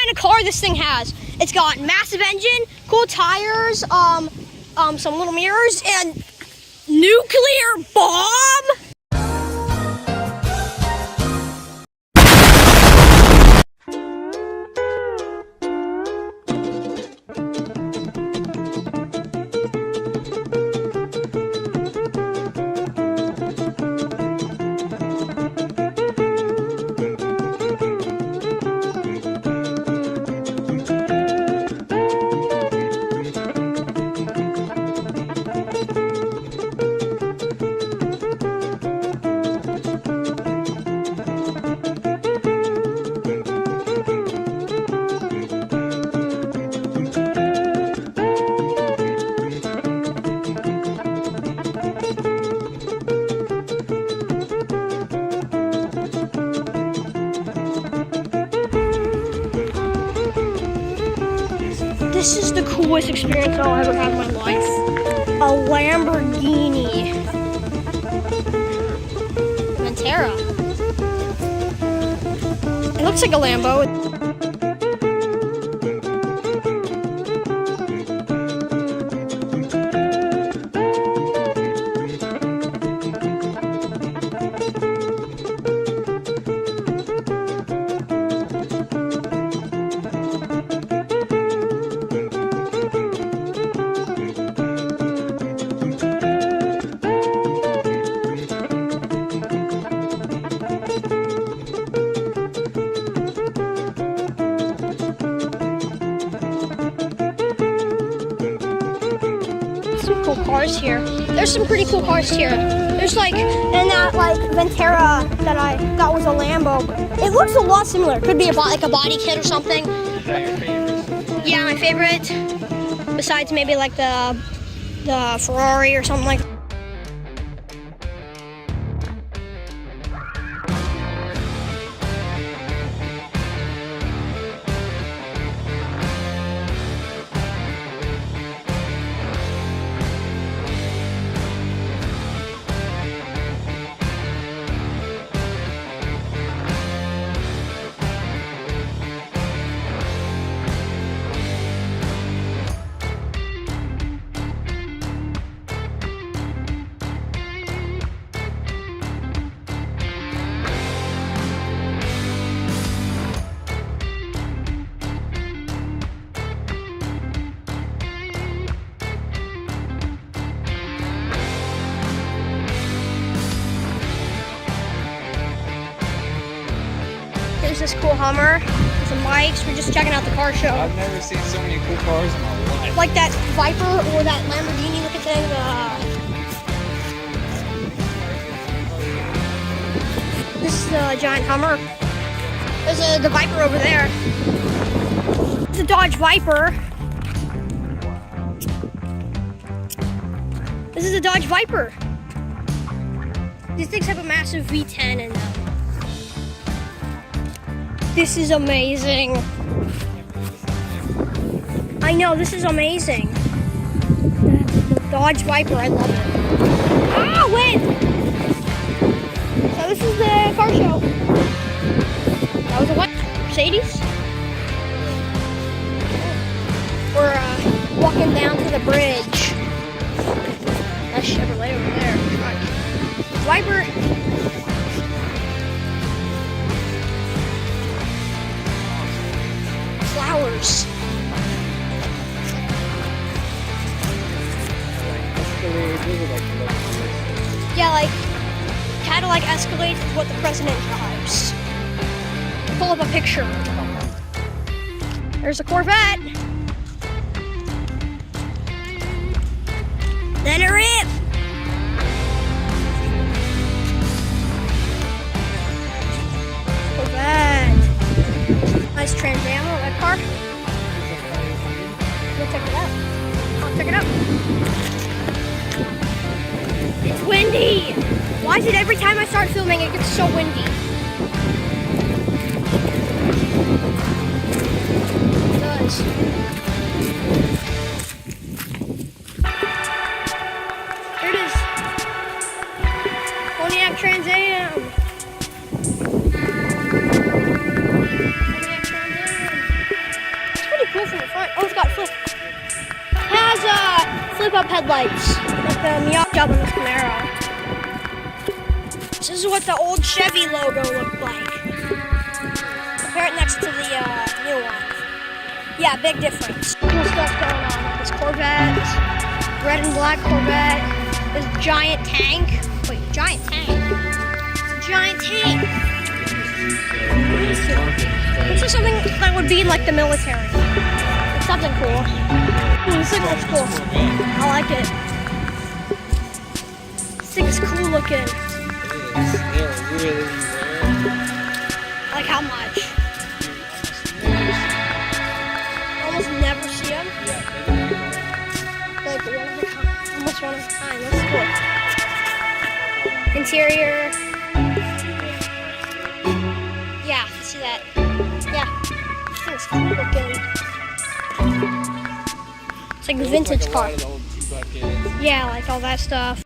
kind of car this thing has. It's got massive engine, cool tires, some little mirrors, and nuclear bomb. This is the coolest experience I'll ever have in my life. A Lamborghini Ventera. It looks like a Lambo. Cool cars here. There's some pretty cool cars here. There's like, and that like Ventera that I thought was a Lambo. It looks a lot similar. Could be like a body kit or something. Is that your favorite? Yeah, my favorite. Besides maybe like the Ferrari or something like that. Here's this cool Hummer, some mics. We're just checking out the car show. I've never seen so many cool cars in my life. Like that Viper or that Lamborghini looking thing. This is the giant Hummer. There's the Viper over there. It's a Dodge Viper. This is a Dodge Viper. These things have a massive V10 in them. This is amazing. I know, this is amazing. The Dodge Viper, I love it. Ah, wind! So this is the car show. That was a what? Mercedes? We're walking down to the bridge. That's Chevrolet over there. Viper. Flowers. Yeah, like Cadillac Escalade is what the president drives. Pull up a picture. There's a Corvette. Let it rip. Corvette. Nice Trans Am, that car. Let's check it out. I'll check it out. It's windy. Why is it every time I start filming it gets so windy? It does. Here it is. Pontiac Trans Am. Look. It has flip-up headlights, like the Miata job on the Camaro. This is what the old Chevy logo looked like. Compare it next to the new one. Yeah, big difference. Cool stuff going on. This Corvette, red and black Corvette. This giant tank. Wait, giant tank? It's a giant tank. Looks like something that would be in like the military. It's something cool. Ooh, this thing looks cool. I like it. This thing is cool looking. They're really rare. Like how much? Almost never see them. Like one of a kind. Almost one of a kind. That's cool. Interior. Yeah, see that? Yeah. This thing's cool looking. It's like a vintage like a car. lot of the old two-bucket. Yeah, like all that stuff.